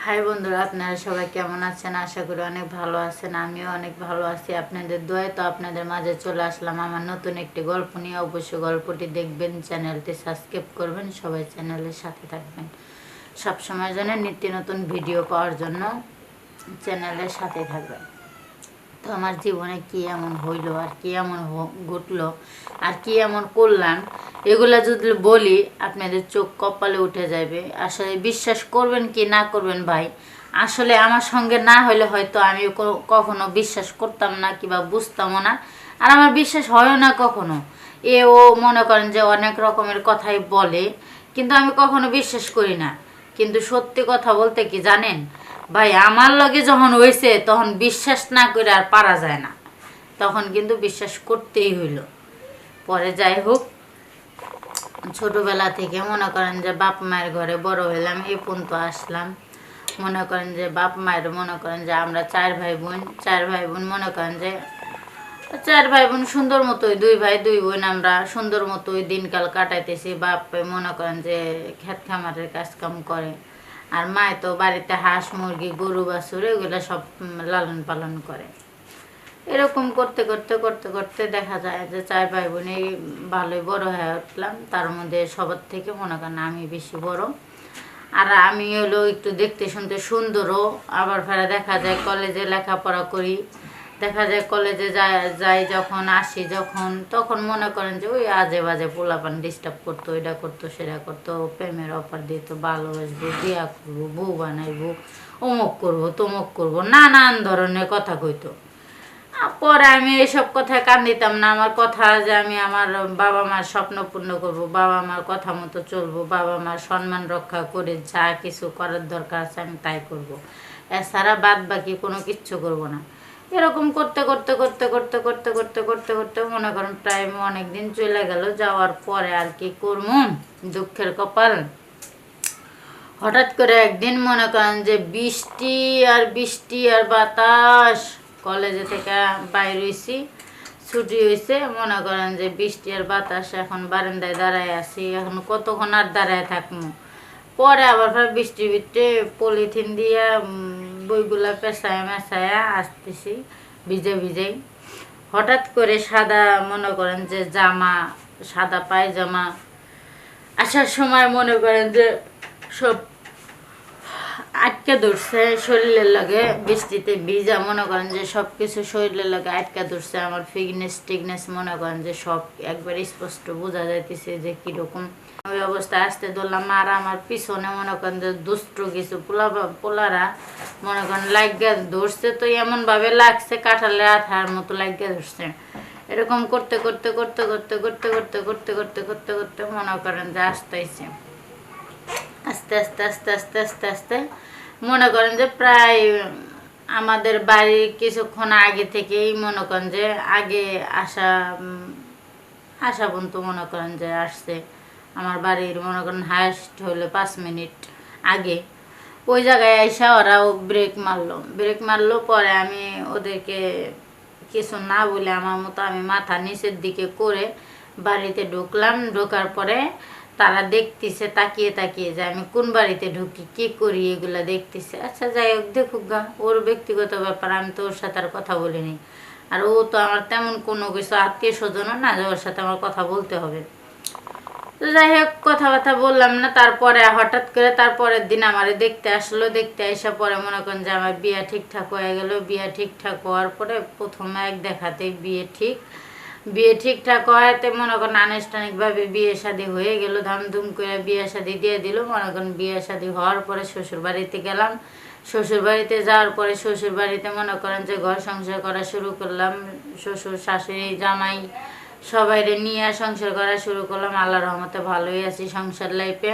High বন্ধুরা, আপনারা সবাই কেমন আছেন? আশা করি অনেক ভালো আছেন। আমিও অনেক ভালো আছি। আপনাদের দোয়ায় তো আপনাদের মাঝে চলে আসলাম আমার নতুন একটি গল্প নিয়ে। অবশ্যই গল্পটি দেখবেন, চ্যানেলটি সাবস্ক্রাইব করবেন, সবাই চ্যানেলের সাথে থাকবেন। সবসময় যেন নিত্য নতুন ভিডিও পাওয়ার জন্য চ্যানেলের সাথে থাকবেন। তো আমার জীবনে কি এমন হইলো, আর কি এমন ঘটলো, আর কি এমন করলাম, এগুলা যদি বলি আপনাদের চোখ কপালে উঠে যাবে। আসলে বিশ্বাস করবেন কি না করবেন ভাই, আসলে আমার সঙ্গে না হলে হয়তো আমি কখনো বিশ্বাস করতাম না কিংবা বুঝতামও না। আর আমার বিশ্বাস হয়ও না কখনো। ও মনে করেন যে অনেক রকমের কথাই বলে, কিন্তু আমি কখনো বিশ্বাস করি না। কিন্তু সত্যি কথা বলতে কি জানেন ভাই, আমার লগে যখন হয়েছে তখন বিশ্বাস না করে আর পারা যায় না, তখন কিন্তু বিশ্বাস করতেই হইল। পরে যাই হোক, ছোটবেলা থেকে মনে করেন যে বাপ মায়ের ঘরে বড় হইলাম, এই পর্যন্ত আসলাম। মনে করেন যে বাপ মায়ের মনে করেন যে আমরা চার ভাই বোন মনে করেন যে চার ভাই বোন সুন্দর মতোই, দুই ভাই দুই বোন আমরা সুন্দর মতোই দিনকাল কাটাইতেছি। বাপ মনে করেন যে ক্ষেত খামারের কাজ কাম করে, আর মায় তো বাড়িতে হাঁস মুরগি গরু বাছুর এগুলো সব লালন পালন করে। এরকম করতে করতে করতে করতে দেখা যায় যে চার ভাই বোনই ভালোই বড় হয়ে উঠলাম। তার মধ্যে সবার থেকে মনে করেন আমি বেশি বড়। আর আমি হলো একটু দেখতে শুনতে সুন্দরও। আবার ফেরা দেখা যায় কলেজে লেখাপড়া করি, দেখা যায় কলেজে যাই যখন আসি যখন, তখন মনে করেন যে ওই আজে বাজে পোলাপান ডিস্টার্ব করতো, এটা করতো সেটা করতো, প্রেমের অফার দিত, ভালোবাসবো, বিয়া করবো, বউ বানাইবো, অমুক করবো তমুক করবো, নানান ধরনের কথা কইতো। পরে আমি এইসব কথায় কান দিতাম না। আমার কথা যে আমি আমার বাবা মার স্বপ্ন পূর্ণ করবো, বাবা মার কথা মতো চলবো, বাবা মার সম্মান রক্ষা করে যা কিছু করার দরকার আছে আমি তাই করব, এছাড়া বাদ বাকি কোনো কিচ্ছু করব না। এরকম করতে করতে করতে করতে করতে করতে করতে করতে মনে করেন প্রায় অনেক দিন চলে গেল। যাওয়ার পরে আর কি করবো, দুঃখের কপাল, হঠাৎ করে একদিন মনে করেন যে বৃষ্টি আর বাতাস, কলেজে থেকে বাইর হয়েছি, ছুটি হয়েছে, মনে করেন যে বৃষ্টি আর বাতাস, এখন বারান্দায় দাঁড়ায় আছি, এখন কতক্ষণ আর দাঁড়ায় থাকবো। পরে আবার বৃষ্টির ভিতরে পলিথিন দিয়ে বইগুলা পেঁচায় মেশায় আসতেছি ভিজে ভিজেই। হঠাৎ করে সাদা মনে করেন যে জামা, সাদা পায়জামা, আসার সময় মনে করেন যে সব আটকে ধরছে শরীরের লাগে, বৃষ্টিতে ভিজা মনে করেন যে সব কিছু শরীরের লাগে আটকে ধরছে। আমার ফিটনেস মনে করেন যে সব একবার স্পষ্ট বোঝা যাইতেছে যে কিরকম। ওই অবস্থায় আসতে ধরলাম, আর আমার পিছনে মনে করেন যে দুষ্ট কিছু পোলারা মনে করেন লাগিয়া ধরছে। তো এমনভাবে লাগছে কাঁঠালে আঠার মতো লাগিয়া ধরছে। এরকম করতে করতে করতে করতে করতে করতে করতে করতে করতে করতে মনে করেন যে আসতেছে আস্তে আস্তে আস্তে আস্তে আস্তে আস্তে মনে করেন যে প্রায় আমাদের বাড়ির কিছুক্ষণ আগে থেকেই মনে করেন যে আগে আসা পর্যন্ত মনে করেন যে আসছে। আমার বাড়ির মনে করেন হায়েস্ট হলো 5 মিনিট আগে। ওই জায়গায় আইসা ওরাও ব্রেক মারলো। পরে আমি ওদেরকে কিছু না বলে আমার মতো আমি মাথা নিচের দিকে করে বাড়িতে ঢুকলাম। ঢোকার পরে তারা দেখতেছে তাকিয়ে তাকিয়ে যে আমি কোন বাড়িতে ঢুকি কি করি এগুলা দেখতেছে। আচ্ছা যাই হোক, দেখুক গা, ওর ব্যক্তিগত ব্যাপার, আমি তো ওর সাথে আর কথা বলিনি। আর ও তো আমার তেমন কোনো কিছু আত্মীয় স্বজনও না যে ওর সাথে আমার কথা বলতে হবে। তো যাই হোক, কথাবার্তা বললাম না। তারপরে হঠাৎ করে তারপরের দিন আমারে দেখতে আসলো। দেখতে আসা পরে মনে করেন যে আমার বিয়ে ঠিকঠাক হয়ে গেল। বিয়ে ঠিকঠাক হওয়ার পরে প্রথমে এক দেখাতেই বিয়ে ঠিকঠাক হওয়াতে মনে করেন আনুষ্ঠানিকভাবে বিয়ে শাদী হয়ে গেল। ধামধুম করে বিয়ে শাদী দিয়ে দিল। মনে করেন বিয়ে শাদী হওয়ার পরে শ্বশুর বাড়িতে গেলাম। শ্বশুর বাড়িতে যাওয়ার পরে শ্বশুর বাড়িতে মনে করেন যে ঘর সংসার করা শুরু করলাম। শ্বশুর শাশুড়ি জামাই সবাইরে নিয়ে সংসার করা শুরু করলাম। আল্লাহর রহমতে ভালোই আছি সংসার লাইফে।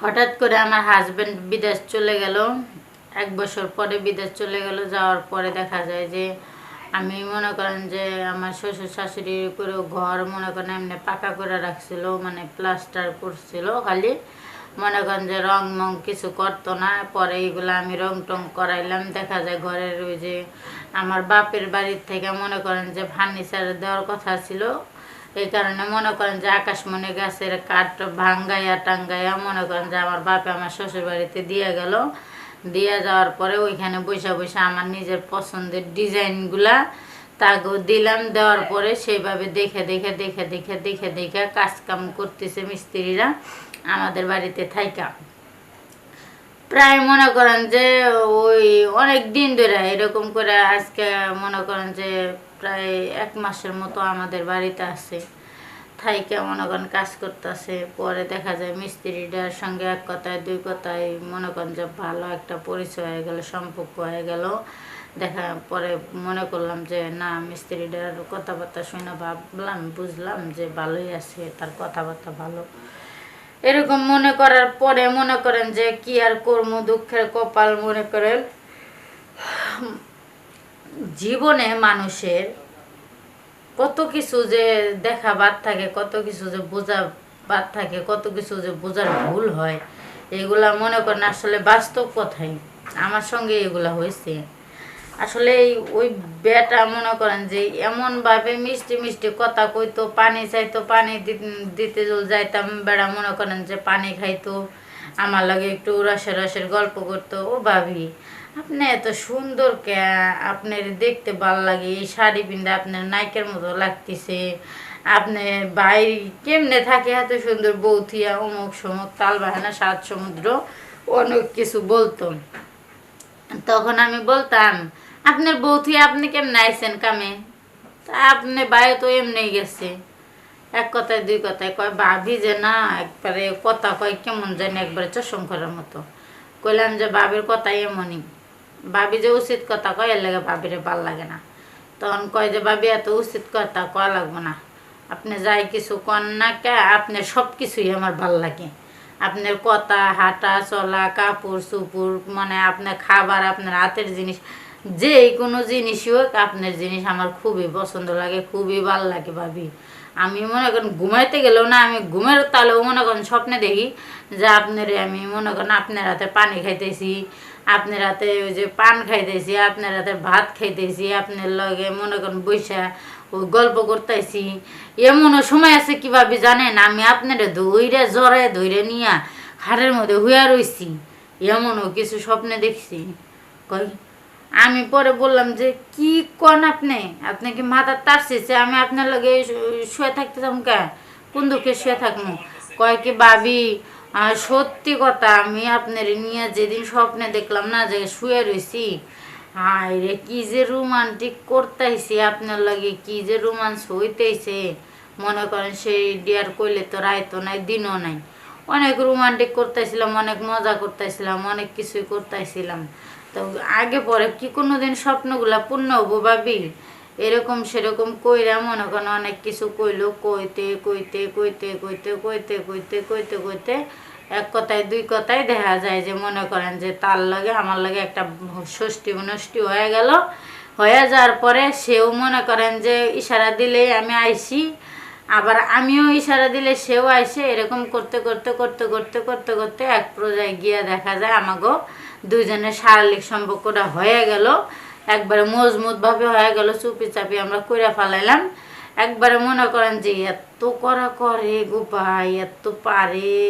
হঠাৎ করে আমার হাজবেন্ড বিদেশ চলে গেল। 1 বছর পরে বিদেশ চলে গেল। যাওয়ার পরে দেখা যায় যে আমি মনে করেন যে আমার শ্বশুর শাশুড়ি করে ঘর মনে করেন এমনি পাকা করে রাখছিল, মানে প্লাস্টার করছিল খালি, মনে করেন যে রং মং কিছু করতো না। পরে এইগুলো আমি রং টং করাইলাম। দেখা যায় ঘরের ওই যে আমার বাপের বাড়ির থেকে মনে করেন যে ফার্নিচার দেওয়ার কথা ছিল, এই কারণে মনে করেন যে আকাশমণি গাছের কাঠ ভাঙ্গাইয়া টাঙ্গাইয়া মনে করেন যে আমার বাপে আমার শ্বশুর বাড়িতে দিয়ে গেল। দিয়ে যাওয়ার পরে ওইখানে বসে বসে আমার নিজের পছন্দের ডিজাইনগুলা তাকেও দিলাম। দেওয়ার পরে সেইভাবে দেখে দেখে দেখে দেখে দেখে দেখে কাজকাম করতেছে মিস্ত্রিরা আমাদের বাড়িতে থাইকা। প্রায় মনে করেন যে ওই অনেক দিন ধরে এরকম করে আজকে মনে করেন যে প্রায় 1 মাসের মতো আমাদের বাড়িতে আছে থাইকে মনে করেন কাজ করতেছে। পরে দেখা যায় মিস্ত্রিটার সঙ্গে এক কথায় দুই কথায় মনে করেন যে ভালো একটা পরিচয় হয়ে গেল, সম্পর্ক হয়ে গেল। দেখা পরে মনে করলাম যে না, মিস্ত্রিটার কথাবার্তা শুনে ভাবলাম বুঝলাম যে ভালোই আছে, তার কথাবার্তা ভালো। এরকম মনে করার পরে মনে করেন যে কি আর কর্ম, দুঃখের কপাল। মনে করেন জীবনে মানুষের কত কিছু যে দেখা বাদ থাকে, কত কিছু যে বোঝা বাদ থাকে, কত কিছু যে বোঝার ভুল হয়, এগুলা মনে করেন আসলে বাস্তব কথাই আমার সঙ্গে এগুলা হয়েছে। আসলে ওই বেটা মনে করেন যে এমনভাবে মিষ্টি মিষ্টি কথা কইতো, পানি চাইতো, পানি দিতে যাইতাম, বেড়া মনে করেন যে পানি খাইতো, আমার লাগে একটু রসের রসের গল্প করতো। ও ভাবি আপনি এত সুন্দর কে, আপনার দেখতে ভাল লাগে, এই শাড়ি পিন্ধে আপনার নায়কের মতো লাগতেছে, আপনি বাইরে কেমনে থাকে এত সুন্দর বৌথিয়া, অমুক সমুক তাল বাহানা 7 সমুদ্র অনেক কিছু বলতো। তখন আমি বলতাম আপনার বৌথিয়া আপনি কেমনে আইছেন কামে, তা আপনি বাইরে তো এমনি গেছে। এক কথায় দুই কথায় কয় ভাবি যে না একবারে কথা কয় কেমন জানি একবারে চশম করার মতো। কইলাম যে ভাবির কথা এমনই, ভাবি যে উচিত কথা কয় এর লাগে ভাবিরে ভাল লাগে না। তখন কয় যে ভাবি এত উচিত কথা কয়া লাগবো না, আপনি যাই কিছু কন না কে, আপনার সব কিছুই আমার ভাল লাগে। আপনার কথা, হাঁটা চলা, কাপড় চুপুর, মানে আপনার খাবার, আপনার হাতের জিনিস, যে কোনো জিনিসই হোক আপনার জিনিস আমার খুবই পছন্দ লাগে, খুবই ভাল লাগে ভাবি। আমি মনে করেন ঘুমাইতে গেলেও না, আমি ঘুমের তালেও মনে করেন স্বপ্নে দেখি যে আপনারে আমি মনে করেন আপনার হাতে পানি খাইতেছি, আপনার হাতে ওই যে পান খাইতেছি, আপনার হাতে ভাত খাইতেছি, আপনার লগে মনে করেন বৈশা ওই গল্প করতেছি। এমনও সময় আছে কীভাবে জানেন, আমি আপনারে ধৈরে জ্বরে ধৈরে নিয়া হাড়ের মধ্যে হুয়া রইছি, এমনও কিছু স্বপ্নে দেখছি। কই আমি পরে বললাম যে কি কন আপনি, আপনি কি মাথার তার শেষে আমি আপনার লগে শুয়ে থাকতে চাম কে, কোন দুঃখে শুয়ে থাকবো। কয় কি ভাবি সত্যি কথা, আমি আপনার নিয়ে যেদিন স্বপ্নে দেখলাম না যে শুয়ে রয়েছি, হায় রে কি যে রোমান্টিক করতেছি আপনার লগে, কি যে রোমান্স হইতেছে। মনে করেন সেই ডিয়ার কইলে তো রাইতো নাই দিনও নাই, অনেক রোমান্টিক করতেছিলাম, অনেক মজা করতেছিলাম, অনেক কিছুই করতেছিলাম। তো আগে পরে কি কোনো দিন স্বপ্নগুলা পূর্ণ হবো ভাবি, এরকম সেরকম কইরা মনে করেন অনেক কিছু কইলো, কইতে কইতে কইতে কইতে কইতে কইতে কইতে কইতে এক কথায় দুই কথায় দেখা যায় যে মনে করেন যে তার লগে আমার লগে একটা ষষ্ঠী নষ্টি হয়ে গেল। হয়ে যাওয়ার পরে সেও মনে করেন যে ইশারা দিলেই আমি আইসি, আবার আমিও ইশারা দিলে সেও আইসে, এরকম করতে করতে করতে করতে করতে করতে এক পর্যায়ে গিয়ে দেখা যায় আমাকেও দুজনের শারীরিক সম্পর্কটা হয়ে গেল, একবারে মজবুতভাবে হয়ে গেল। চুপি চাপি আমরা কইরা ফেলাইলাম একবারে। মনে করেন যে এত করা করে গো ভাই, এত পারে,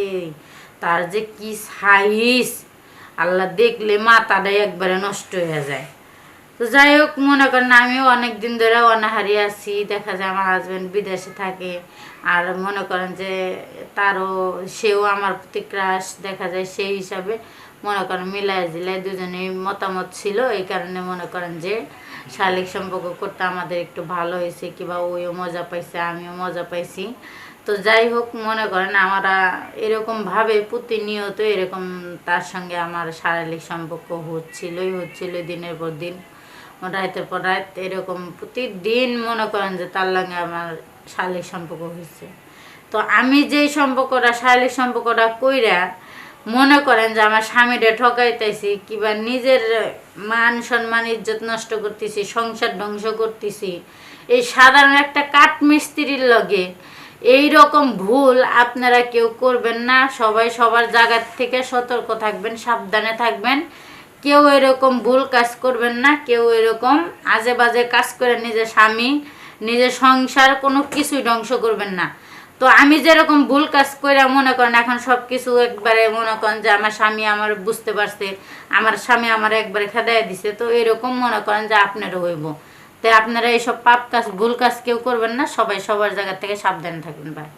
তার যে কি সাইজ আল্লাহ দেখলে মাথাটাই একবারে নষ্ট হয়ে যায়। তো যাই হোক মনে করেন আমিও অনেক দিন ধরে অনাহারি আছি, দেখা যায় আমার হাজব্যান্ড বিদেশে থাকে, আর মনে করেন যে তারও সেও আমার প্রতি ক্রাশ, দেখা যায় সেই হিসাবে মনে করেন মিলাই জিলাই দুজনেই মতামত ছিল। এই কারণে মনে করেন যে শারীরিক সম্পর্ক করতে আমাদের একটু ভালো হয়েছে, কিংবা ওইও মজা পাইছে আমিও মজা পাইছি। তো যাই হোক মনে করেন আমরা এরকমভাবে প্রতিনিয়ত এরকম তার সঙ্গে আমার শারীরিক সম্পর্ক হচ্ছিল দিনের পর দিন, রাতের পর রাত, এরকম প্রতিদিন মনে করেন যে তার সঙ্গে আমার শারীরিক সম্পর্ক হয়েছে। তো আমি যেই সম্পর্কটা শারীরিক সম্পর্কটা কইরা মনে করেন যে আমার স্বামীরে ঠকাইতেছি, কিংবা নিজের মান সম্মান ইজ্জত নষ্ট করতেছি, সংসার ধ্বংস করতেছি, এই সাধারণ একটা কাঠমিস্ত্রির লগে এই রকম ভুল আপনারা কেউ করবেন না। সবাই সবার জায়গা থেকে সতর্ক থাকবেন, সাবধানে থাকবেন, কেউ এরকম ভুল কাজ করবেন না, কেউ এরকম আজে বাজে কাজ করে নিজের স্বামী নিজের সংসার কোনো কিছুই ধ্বংস করবেন না। তো আমি যেরকম ভুল কাজ করে মনে করেন এখন সব কিছু একবারে মনে করেন যে আমার স্বামী আমার বুঝতে পারছে, আমার স্বামী আমার একবারে খেদাই দিছে, তো এরকম মনে করেন যে আপনারও হইব। তাই আপনারা এইসব পাপ কাজ ভুল কাজ কেউ করবেন না, সবাই সবার জায়গা থেকে সাবধানে থাকবেন। ভাই।